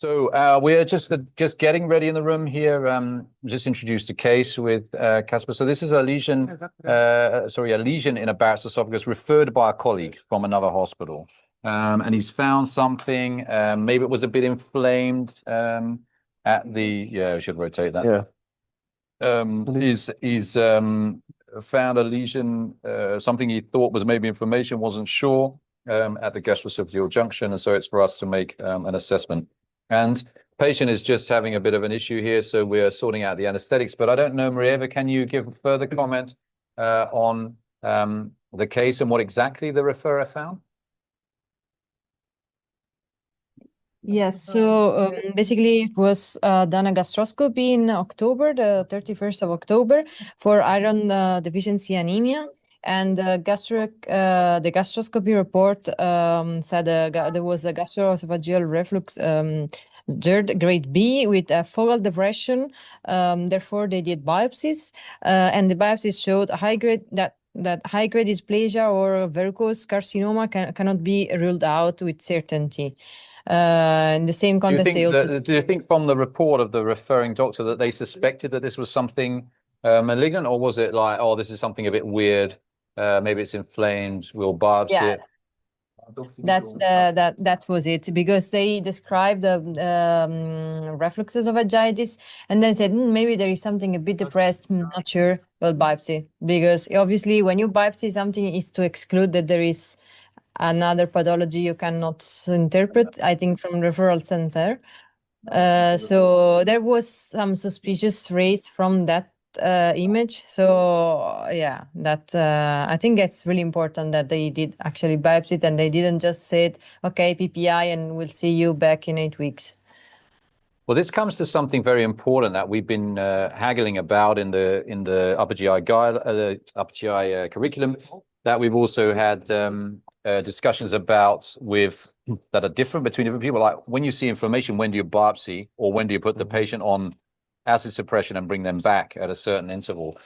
We're just getting ready in the room here. Just introduced a case with Casper. So this is a lesion, a lesion in a Barrett's esophagus referred by a colleague from another hospital. And he's found something. Maybe it was a bit inflamed at the. Yeah, I should rotate that. Yeah. He's found a lesion, something he thought was maybe inflammation, wasn't sure, at the gastroesophageal junction, and so it's for us to make an assessment. And patient is just having a bit of an issue here, so we're sorting out the anesthetics. But I don't know, Maria, can you give further comment on the case and what exactly the referrer found? Yes, so basically it was done a gastroscopy in October, the 31st of October, for iron deficiency anemia. And the gastroscopy report said there was a gastroesophageal reflux GERD grade B with a focal depression. Therefore, they did biopsies, and the biopsies showed high-grade that high-grade dysplasia or varicose carcinoma cannot be ruled out with certainty. In the same context, do you think from the report of the referring doctor that they suspected that this was something malignant, or was it like, oh, this is something a bit weird? Maybe it's inflamed. We'll biopsy it. That was it, because they described the reflux esophagitis and then said maybe there is something a bit depressed, not sure. Well, biopsy, because obviously when you biopsy something is to exclude that there is another pathology you cannot interpret, I think, from referral center. So there was some suspicious raised from that image. So yeah, that I think it's really important that they did actually biopsy it, and they didn't just say, okay, PPI and we'll see you back in 8 weeks. Well, this comes to something very important that we've been haggling about in the upper GI guide, upper GI curriculum, that we've also had discussions about that are different between different people. Like, when you see inflammation, when do you biopsy, or when do you put the patient on acid suppression and bring them back at a certain interval?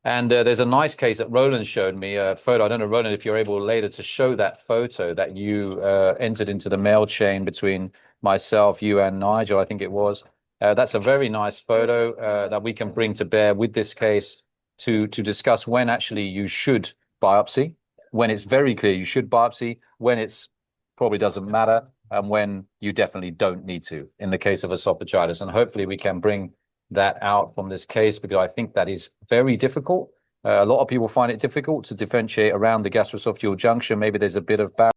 And there's a nice case that Roland showed me, a photo. I don't know, Roland, if you're able later to show that photo that you entered into the mail chain between myself, you, and Nigel, I think it was. That's a very nice photo that we can bring to bear with this case to discuss when actually you should biopsy, when it's very clear you should biopsy, when it's probably doesn't matter, and when you definitely don't need to in the case of esophagitis. And hopefully we can bring that out from this case, because I think that is very difficult. A lot of people find it difficult to differentiate around the gastroesophageal junction. Maybe there's a bit of